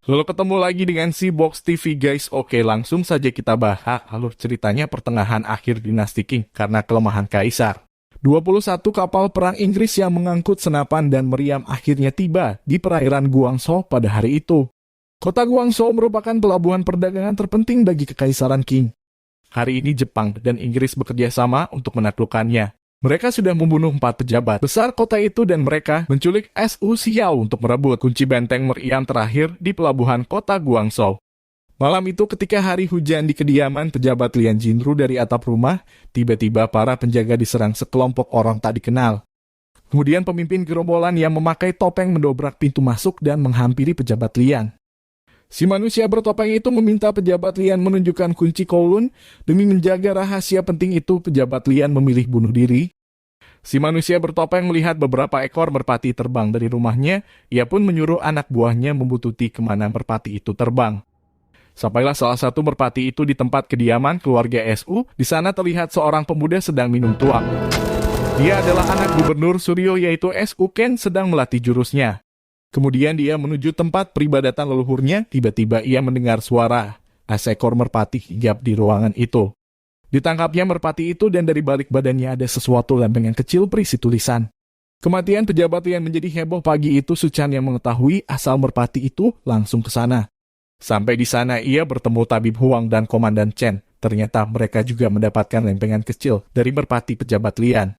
Lalu ketemu lagi dengan si Box TV guys. Oke, langsung saja kita bahas alur ceritanya pertengahan akhir dinasti Qing karena kelemahan kaisar. 21 kapal perang Inggris yang mengangkut senapan dan meriam akhirnya tiba di perairan Guangzhou pada hari itu. Kota Guangzhou merupakan pelabuhan perdagangan terpenting bagi Kekaisaran Qing. Hari ini Jepang dan Inggris bekerja sama untuk menaklukkannya. Mereka sudah membunuh 4 pejabat besar kota itu dan mereka menculik Su Xiao untuk merebut kunci benteng meriam terakhir di pelabuhan kota Guangzhou. Malam itu ketika hari hujan di kediaman pejabat Lian Jinru dari atap rumah, tiba-tiba para penjaga diserang sekelompok orang tak dikenal. Kemudian pemimpin gerombolan yang memakai topeng mendobrak pintu masuk dan menghampiri pejabat Lian. Si manusia bertopeng itu meminta pejabat Lian menunjukkan kunci Kowloon. Demi menjaga rahasia penting itu, pejabat Lian memilih bunuh diri. Si manusia bertopeng melihat beberapa ekor merpati terbang dari rumahnya. Ia pun menyuruh anak buahnya membututi kemana merpati itu terbang. Sampailah salah satu merpati itu di tempat kediaman keluarga Su. Di sana terlihat seorang pemuda sedang minum tuak. Dia adalah anak gubernur Suryo yaitu Su Ken sedang melatih jurusnya. Kemudian dia menuju tempat peribadatan leluhurnya. Tiba-tiba ia mendengar suara. Seekor merpati hinggap di ruangan itu. Ditangkapnya merpati itu dan dari balik badannya ada sesuatu lempengan kecil berisi tulisan. Kematian pejabat yang menjadi heboh pagi itu. Suchan yang mengetahui asal merpati itu langsung ke sana. Sampai di sana ia bertemu Tabib Huang dan Komandan Chen. Ternyata mereka juga mendapatkan lempengan kecil dari merpati pejabat Lian.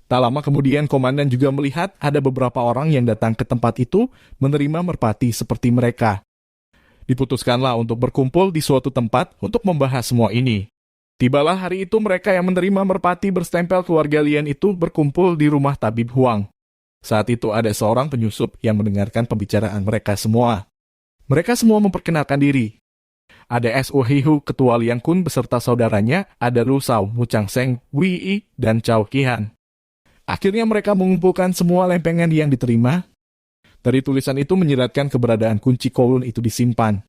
Tak lama kemudian komandan juga melihat ada beberapa orang yang datang ke tempat itu menerima merpati seperti mereka. Diputuskanlah untuk berkumpul di suatu tempat untuk membahas semua ini. Tibalah hari itu mereka yang menerima merpati berstempel keluarga Lian itu berkumpul di rumah Tabib Huang. Saat itu ada seorang penyusup yang mendengarkan pembicaraan mereka semua. Mereka semua memperkenalkan diri. Ada Su Hihu, ketua Liang Kun beserta saudaranya, ada Lu Shao, Mu Chang Seng, Wei Yi, dan Cao Qihan. Akhirnya mereka mengumpulkan semua lempengan yang diterima. Dari tulisan itu menyiratkan keberadaan kunci Kowloon itu disimpan.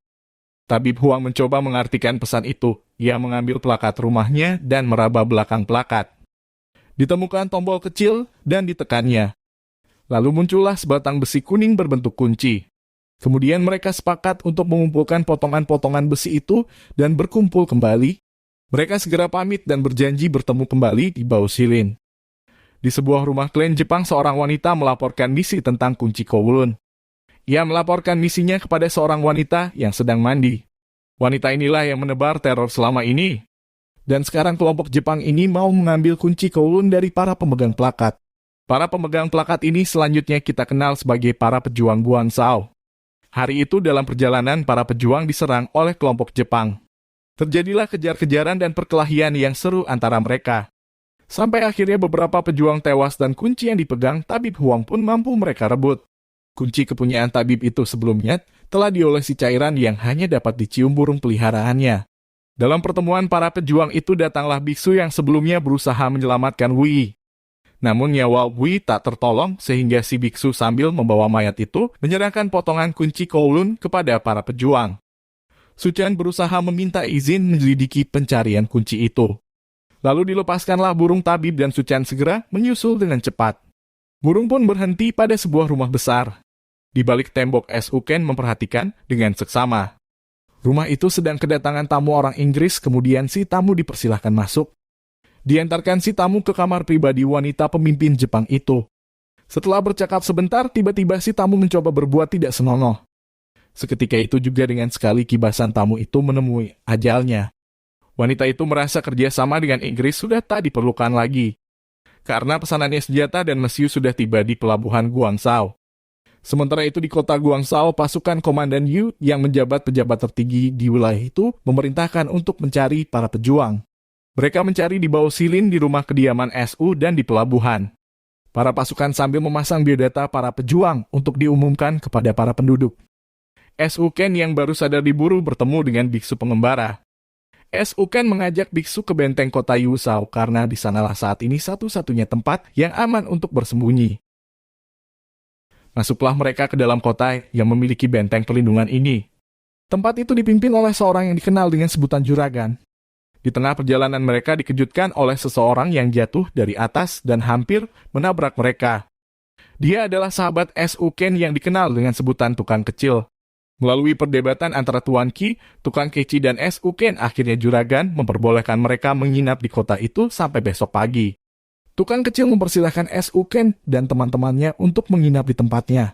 Tabib Huang mencoba mengartikan pesan itu. Ia mengambil plakat rumahnya dan meraba belakang plakat. Ditemukan tombol kecil dan ditekannya. Lalu muncullah sebatang besi kuning berbentuk kunci. Kemudian mereka sepakat untuk mengumpulkan potongan-potongan besi itu dan berkumpul kembali. Mereka segera pamit dan berjanji bertemu kembali di Bao Shilin. Di sebuah rumah klan Jepang, seorang wanita melaporkan misi tentang kunci Kowloon. Ia melaporkan misinya kepada seorang wanita yang sedang mandi. Wanita inilah yang menebar teror selama ini. Dan sekarang kelompok Jepang ini mau mengambil kunci Kowloon dari para pemegang plakat. Para pemegang plakat ini selanjutnya kita kenal sebagai para pejuang Guangzhou. Hari itu dalam perjalanan para pejuang diserang oleh kelompok Jepang. Terjadilah kejar-kejaran dan perkelahian yang seru antara mereka. Sampai akhirnya beberapa pejuang tewas dan kunci yang dipegang Tabib Huang pun mampu mereka rebut. Kunci kepunyaan tabib itu sebelumnya telah diolesi cairan yang hanya dapat dicium burung peliharaannya. Dalam pertemuan para pejuang itu datanglah biksu yang sebelumnya berusaha menyelamatkan Wei. Namun nyawa Wei tak tertolong sehingga si biksu sambil membawa mayat itu menyerahkan potongan kunci Kowloon kepada para pejuang. Suchan berusaha meminta izin menyelidiki pencarian kunci itu. Lalu dilepaskanlah burung tabib dan Suchan segera menyusul dengan cepat. Burung pun berhenti pada sebuah rumah besar. Di balik tembok Su Ken memperhatikan dengan seksama. Rumah itu sedang kedatangan tamu orang Inggris, kemudian si tamu dipersilahkan masuk. Diantarkan si tamu ke kamar pribadi wanita pemimpin Jepang itu. Setelah bercakap sebentar, tiba-tiba si tamu mencoba berbuat tidak senonoh. Seketika itu juga dengan sekali kibasan tamu itu menemui ajalnya. Wanita itu merasa kerjasama dengan Inggris sudah tak diperlukan lagi. Karena pesanannya senjata dan mesiu sudah tiba di pelabuhan Guangzhou. Sementara itu di kota Guangzhou, pasukan Komandan Yu yang menjabat pejabat tertinggi di wilayah itu memerintahkan untuk mencari para pejuang. Mereka mencari di Bao Shilin, di rumah kediaman Su dan di pelabuhan. Para pasukan sambil memasang biodata para pejuang untuk diumumkan kepada para penduduk. Su Ken yang baru sadar diburu bertemu dengan biksu pengembara. Su Ken mengajak biksu ke benteng kota Yuzhou karena di sanalah saat ini satu-satunya tempat yang aman untuk bersembunyi. Masuklah mereka ke dalam kota yang memiliki benteng perlindungan ini. Tempat itu dipimpin oleh seorang yang dikenal dengan sebutan juragan. Di tengah perjalanan mereka dikejutkan oleh seseorang yang jatuh dari atas dan hampir menabrak mereka. Dia adalah sahabat Su Ken yang dikenal dengan sebutan tukang kecil. Melalui perdebatan antara Tuan Qi, tukang keci dan S.U. Ken, akhirnya juragan memperbolehkan mereka menginap di kota itu sampai besok pagi. Tukang kecil mempersilahkan S.U. Ken dan teman-temannya untuk menginap di tempatnya.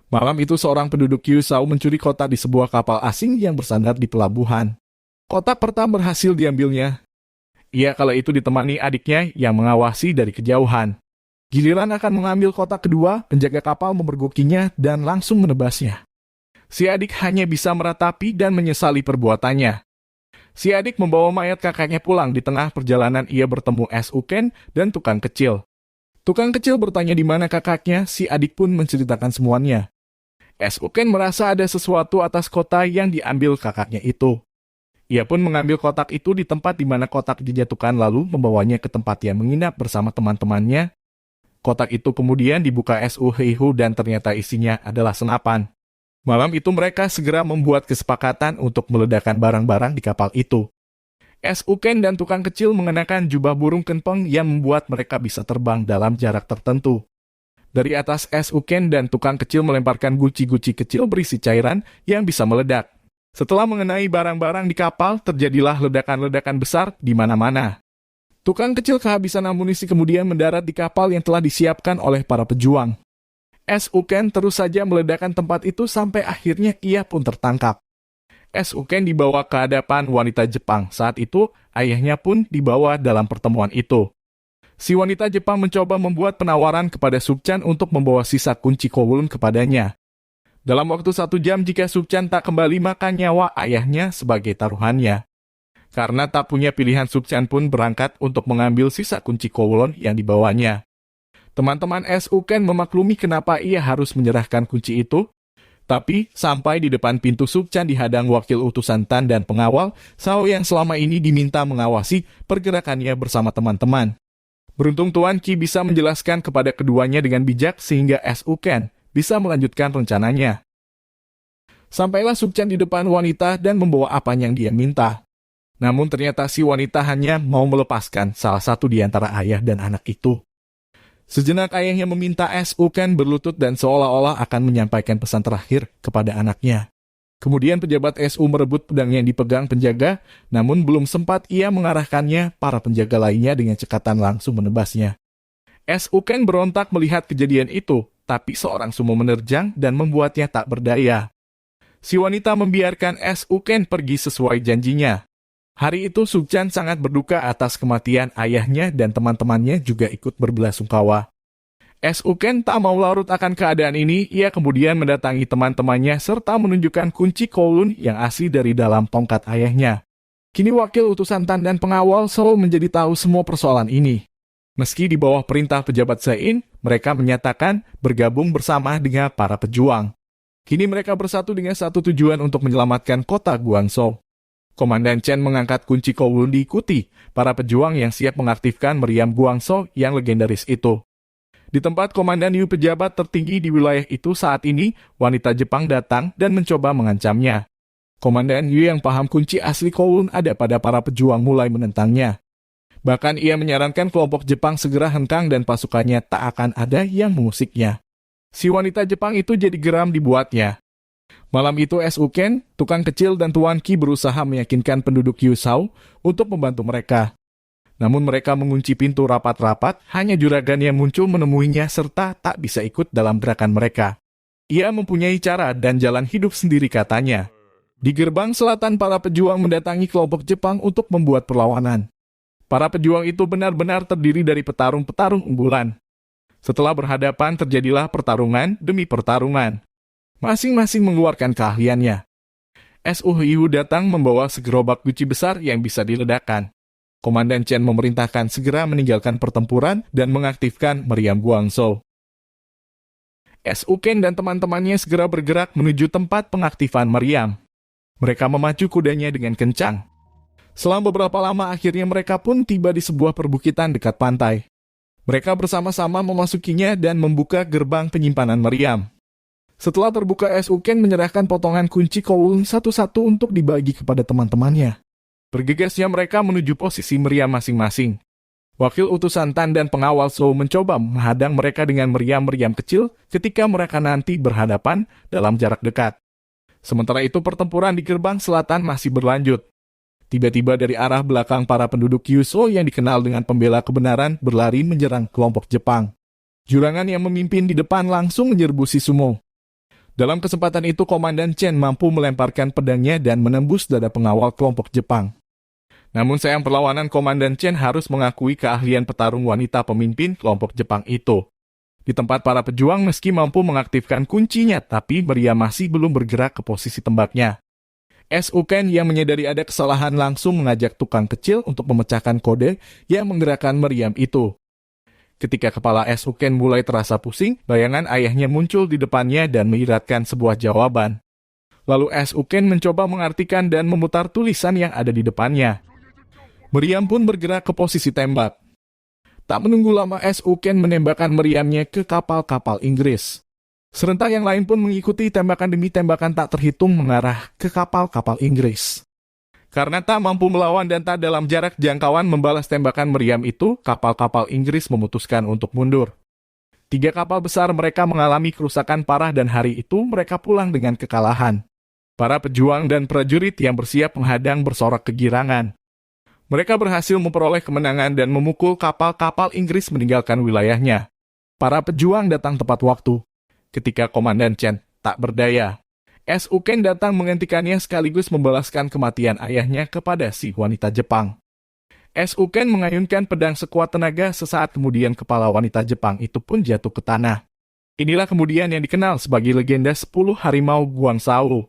Malam itu seorang penduduk Kyushu mencuri kotak di sebuah kapal asing yang bersandar di pelabuhan. Kotak pertama berhasil diambilnya. Ia kala itu ditemani adiknya yang mengawasi dari kejauhan. Giliran akan mengambil kotak kedua, penjaga kapal memergokinya dan langsung menebasnya. Si adik hanya bisa meratapi dan menyesali perbuatannya. Si adik membawa mayat kakaknya pulang. Di tengah perjalanan ia bertemu S.U. Ken dan tukang kecil. Tukang kecil bertanya di mana kakaknya, si adik pun menceritakan semuanya. S.U. Ken merasa ada sesuatu atas kotak yang diambil kakaknya itu. Ia pun mengambil kotak itu di tempat di mana kotak dijatuhkan lalu membawanya ke tempat yang menginap bersama teman-temannya. Kotak itu kemudian dibuka S.U. Heihu dan ternyata isinya adalah senapan. Malam itu mereka segera membuat kesepakatan untuk meledakkan barang-barang di kapal itu. S.U. Ken dan tukang kecil mengenakan jubah burung kenpeng yang membuat mereka bisa terbang dalam jarak tertentu. Dari atas, S.U. Ken dan tukang kecil melemparkan guci-guci kecil berisi cairan yang bisa meledak. Setelah mengenai barang-barang di kapal, terjadilah ledakan-ledakan besar di mana-mana. Tukang kecil kehabisan amunisi kemudian mendarat di kapal yang telah disiapkan oleh para pejuang. S.U. Ken terus saja meledakkan tempat itu sampai akhirnya ia pun tertangkap. S.U. Ken dibawa ke hadapan wanita Jepang. Saat itu, ayahnya pun dibawa dalam pertemuan itu. Si wanita Jepang mencoba membuat penawaran kepada Sukchan untuk membawa sisa kunci Kowloon kepadanya. Dalam waktu 1 jam jika Sukchan tak kembali maka nyawa ayahnya sebagai taruhannya. Karena tak punya pilihan, Sukchan pun berangkat untuk mengambil sisa kunci Kowloon yang dibawanya. Teman-teman S.U. Ken memaklumi kenapa ia harus menyerahkan kunci itu. Tapi, sampai di depan pintu Sukchan dihadang wakil utusan Tan dan pengawal, Sao yang selama ini diminta mengawasi pergerakannya bersama teman-teman. Beruntung Tuan Qi bisa menjelaskan kepada keduanya dengan bijak sehingga S.U. Ken bisa melanjutkan rencananya. Sampailah Sukchan di depan wanita dan membawa apa yang dia minta. Namun ternyata si wanita hanya mau melepaskan salah satu di antara ayah dan anak itu. Sejenak ayahnya meminta S.U. Ken berlutut dan seolah-olah akan menyampaikan pesan terakhir kepada anaknya. Kemudian pejabat S.U. merebut pedang yang dipegang penjaga, namun belum sempat ia mengarahkannya, para penjaga lainnya dengan cekatan langsung menebasnya. S.U. Ken berontak melihat kejadian itu, tapi seorang sumo menerjang dan membuatnya tak berdaya. Si wanita membiarkan S.U. Ken pergi sesuai janjinya. Hari itu Sukchan sangat berduka atas kematian ayahnya dan teman-temannya juga ikut berbelasungkawa. S.U. Ken tak mau larut akan keadaan ini, ia kemudian mendatangi teman-temannya serta menunjukkan kunci Kowloon yang asli dari dalam tongkat ayahnya. Kini wakil utusan Tan dan pengawal selalu menjadi tahu semua persoalan ini. Meski di bawah perintah pejabat Sein, mereka menyatakan bergabung bersama dengan para pejuang. Kini mereka bersatu dengan satu tujuan untuk menyelamatkan kota Guangzhou. Komandan Chen mengangkat kunci Kowloon diikuti para pejuang yang siap mengaktifkan meriam Guangzhou yang legendaris itu. Di tempat Komandan Yu, pejabat tertinggi di wilayah itu saat ini, wanita Jepang datang dan mencoba mengancamnya. Komandan Yu yang paham kunci asli Kowloon ada pada para pejuang mulai menentangnya. Bahkan ia menyarankan kelompok Jepang segera hengkang dan pasukannya tak akan ada yang mengusiknya. Si wanita Jepang itu jadi geram dibuatnya. Malam itu S.U. Ken, tukang kecil dan Tuan Qi berusaha meyakinkan penduduk Kyushu untuk membantu mereka. Namun mereka mengunci pintu rapat-rapat, hanya juragan yang muncul menemuinya serta tak bisa ikut dalam gerakan mereka. Ia mempunyai cara dan jalan hidup sendiri katanya. Di gerbang selatan para pejuang mendatangi kelompok Jepang untuk membuat perlawanan. Para pejuang itu benar-benar terdiri dari petarung-petarung unggulan. Setelah berhadapan terjadilah pertarungan demi pertarungan. Masing-masing mengeluarkan keahliannya. S.U. Heihu datang membawa segerobak guci besar yang bisa diledakkan. Komandan Chen memerintahkan segera meninggalkan pertempuran dan mengaktifkan meriam Guangzhou. S.U. Ken dan teman-temannya segera bergerak menuju tempat pengaktifan meriam. Mereka memacu kudanya dengan kencang. Selang beberapa lama akhirnya mereka pun tiba di sebuah perbukitan dekat pantai. Mereka bersama-sama memasukinya dan membuka gerbang penyimpanan meriam. Setelah terbuka, S.U. Ken menyerahkan potongan kunci Kowloon satu-satu untuk dibagi kepada teman-temannya. Bergegasnya mereka menuju posisi meriam masing-masing. Wakil utusan Tan dan pengawal Zhou mencoba menghadang mereka dengan meriam-meriam kecil ketika mereka nanti berhadapan dalam jarak dekat. Sementara itu pertempuran di gerbang selatan masih berlanjut. Tiba-tiba dari arah belakang para penduduk Kyushu yang dikenal dengan pembela kebenaran berlari menyerang kelompok Jepang. Jurangan yang memimpin di depan langsung menyerbu si sumo. Dalam kesempatan itu Komandan Chen mampu melemparkan pedangnya dan menembus dada pengawal kelompok Jepang. Namun sayang perlawanan Komandan Chen harus mengakui keahlian petarung wanita pemimpin kelompok Jepang itu. Di tempat para pejuang meski mampu mengaktifkan kuncinya, tapi Meriam masih belum bergerak ke posisi tembaknya. Uken yang menyadari ada kesalahan langsung mengajak tukang kecil untuk memecahkan kode yang menggerakkan Meriam itu. Ketika kepala Uken mulai terasa pusing, bayangan ayahnya muncul di depannya dan menyiratkan sebuah jawaban. Lalu Uken mencoba mengartikan dan memutar tulisan yang ada di depannya. Meriam pun bergerak ke posisi tembak. Tak menunggu lama Uken menembakkan meriamnya ke kapal-kapal Inggris. Serentak yang lain pun mengikuti tembakan demi tembakan tak terhitung mengarah ke kapal-kapal Inggris. Karena tak mampu melawan dan tak dalam jarak jangkauan membalas tembakan meriam itu, kapal-kapal Inggris memutuskan untuk mundur. 3 kapal besar mereka mengalami kerusakan parah dan hari itu mereka pulang dengan kekalahan. Para pejuang dan prajurit yang bersiap menghadang bersorak kegirangan. Mereka berhasil memperoleh kemenangan dan memukul kapal-kapal Inggris meninggalkan wilayahnya. Para pejuang datang tepat waktu. Ketika Komandan Chen tak berdaya, Uken datang menghentikannya sekaligus membalaskan kematian ayahnya kepada si wanita Jepang. Uken mengayunkan pedang sekuat tenaga, sesaat kemudian kepala wanita Jepang itu pun jatuh ke tanah. Inilah kemudian yang dikenal sebagai legenda 10 harimau Guangzhou.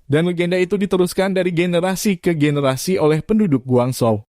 Dan legenda itu diteruskan dari generasi ke generasi oleh penduduk Guangzhou.